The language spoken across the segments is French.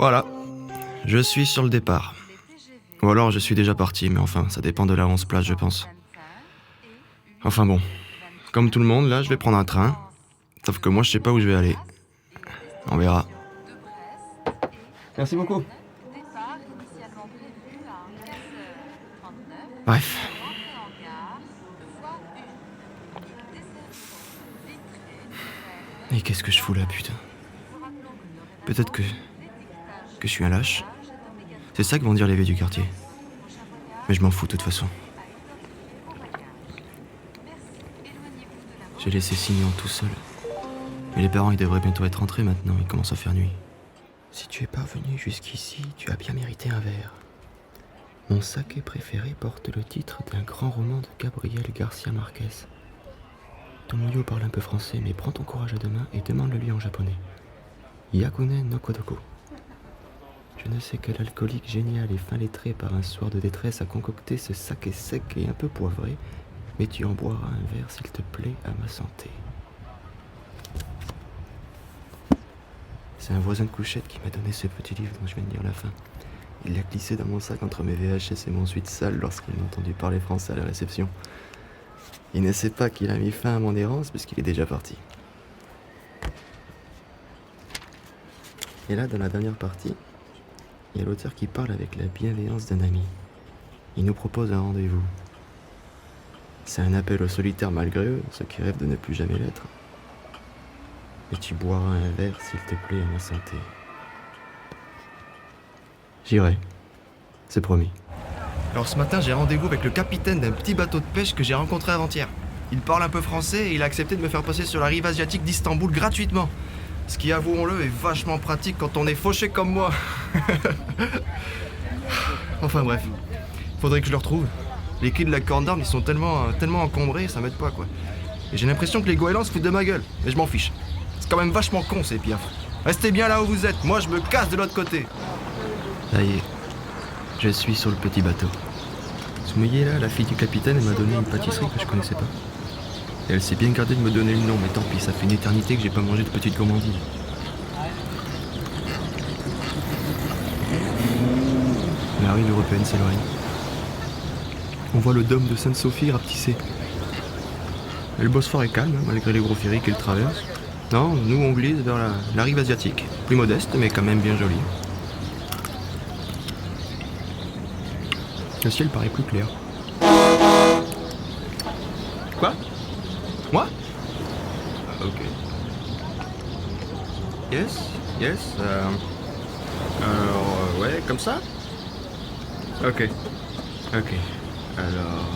Voilà, je suis sur le départ. Ou alors je suis déjà parti, mais enfin, ça dépend de là où on se place, je pense. Enfin bon, comme tout le monde, là, je vais prendre un train. Sauf que moi, je sais pas où je vais aller. On verra. Merci beaucoup. Bref. Et qu'est-ce que je fous là, putain? Peut-être que je suis un lâche. C'est ça que vont dire les vieux du quartier. Mais je m'en fous de toute façon. J'ai laissé Signon tout seul. Mais les parents, ils devraient bientôt être rentrés maintenant, il commence à faire nuit. Si tu es parvenu jusqu'ici, tu as bien mérité un verre. Mon saké préféré porte le titre d'un grand roman de Gabriel Garcia Marquez. Tomoyo parle un peu français, mais prends ton courage à deux mains et demande-le-lui en japonais. Yakune no Kodoko. Je ne sais quel alcoolique génial et fin lettré par un soir de détresse a concocté ce saké sec et un peu poivré, mais tu en boiras un verre s'il te plaît à ma santé. C'est un voisin de couchette qui m'a donné ce petit livre dont je viens de lire la fin. Il l'a glissé dans mon sac entre mes VHS et mon suite sale lorsqu'il m'a entendu parler français à la réception. Il ne sait pas qu'il a mis fin à mon errance puisqu'il est déjà parti. Et là, dans la dernière partie, il y a l'auteur qui parle avec la bienveillance d'un ami. Il nous propose un rendez-vous. C'est un appel aux solitaires malgré eux, ceux qui rêvent de ne plus jamais l'être. Et tu boiras un verre, s'il te plaît, à ma santé. J'irai. C'est promis. Alors ce matin, j'ai rendez-vous avec le capitaine d'un petit bateau de pêche que j'ai rencontré avant-hier. Il parle un peu français et il a accepté de me faire passer sur la rive asiatique d'Istanbul gratuitement. Ce qui, avouons-le, est vachement pratique quand on est fauché comme moi. Enfin bref, faudrait que je le retrouve. Les quais de la Corne d'Arme, ils sont tellement encombrés, ça m'aide pas quoi. Et j'ai l'impression que les goélands se foutent de ma gueule, mais je m'en fiche. C'est quand même vachement con ces piafs. Restez bien là où vous êtes, moi je me casse de l'autre côté. Ça y est, je suis sur le petit bateau. Soumeillé là, la fille du capitaine, elle m'a donné une pâtisserie que je connaissais pas. Et elle s'est bien gardée de me donner le nom, mais tant pis, ça fait une éternité que j'ai pas mangé de petite gourmandise. La rive européenne s'éloigne. On voit le dôme de Sainte-Sophie rapetisser. Et le Bosphore est calme, malgré les gros ferries qu'il traverse. Non, nous on glisse vers la rive asiatique. Plus modeste, mais quand même bien jolie. Le ciel paraît plus clair. Quoi? Moi? Ok. Yes. Alors, ouais, comme ça? Ok. Alors...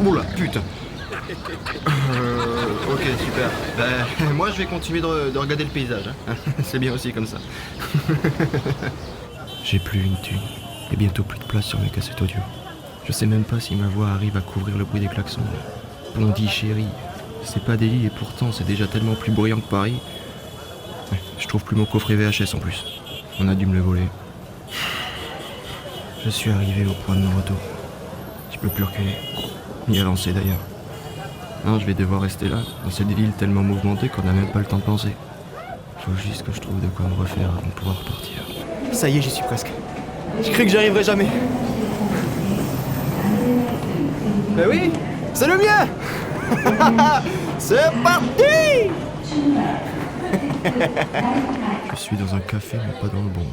Oula, putain. Ok, super. Ben, moi, je vais continuer de regarder le paysage. Hein. C'est bien aussi comme ça. J'ai plus une thune. Et bientôt plus de place sur mes cassettes audio. Je sais même pas si ma voix arrive à couvrir le bruit des klaxons. Blondie chérie, c'est pas Delhi et pourtant c'est déjà tellement plus bruyant que Paris. Ouais, je trouve plus mon coffret VHS en plus. On a dû me le voler. Je suis arrivé au point de mon retour. Je peux plus reculer. Ni avancer d'ailleurs. Non, je vais devoir rester là, dans cette ville tellement mouvementée qu'on n'a même pas le temps de penser. Faut juste que je trouve de quoi me refaire avant de pouvoir repartir. Ça y est, j'y suis presque. Je cru que j'y arriverais jamais. Ben oui, c'est le mien. C'est parti. Je suis dans un café, mais pas dans le bon.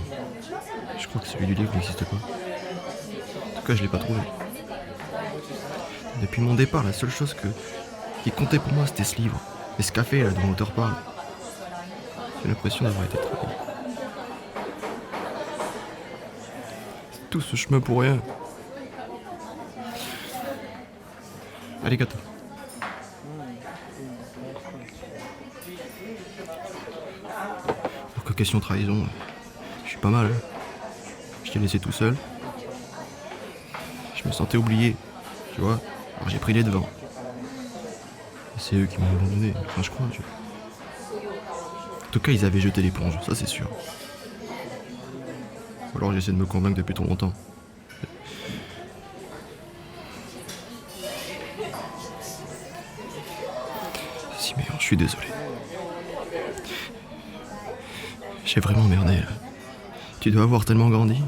Je crois que celui du livre n'existe pas. En tout cas, je l'ai pas trouvé. Depuis mon départ, la seule chose qui comptait pour moi, c'était ce livre. Et ce café là, dont l'auteur parle. J'ai l'impression d'avoir été trahi. C'est tout ce chemin pour rien. Arigato. Alors que question trahison, je suis pas mal. Hein. Je t'ai laissé tout seul. Je me sentais oublié, tu vois. Alors j'ai pris les devants. Et c'est eux qui m'ont abandonné, enfin je crois, tu vois. En tout cas, ils avaient jeté l'éponge, ça c'est sûr. Ou alors j'essaie de me convaincre depuis trop longtemps. Siméon, je suis désolé. J'ai vraiment merdé là. Tu dois avoir tellement grandi.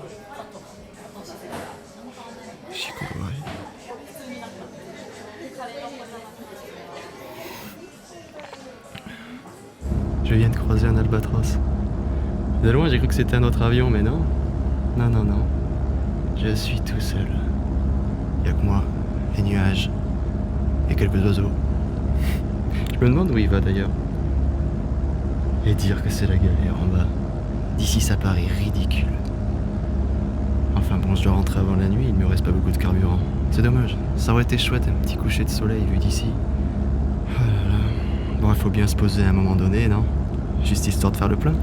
J'y croirais. Je viens de croiser un albatros. De loin, j'ai cru que c'était un autre avion, mais non. Non, non, non. Je suis tout seul. Y'a que moi, les nuages et quelques oiseaux. Je me demande où il va d'ailleurs. Et dire que c'est la galère en bas. D'ici, ça paraît ridicule. Enfin bon, je dois rentrer avant la nuit, il me reste pas beaucoup de carburant. C'est dommage, ça aurait été chouette un petit coucher de soleil vu d'ici. Oh là là. Bon, il faut bien se poser à un moment donné, non? Juste histoire de faire le plein.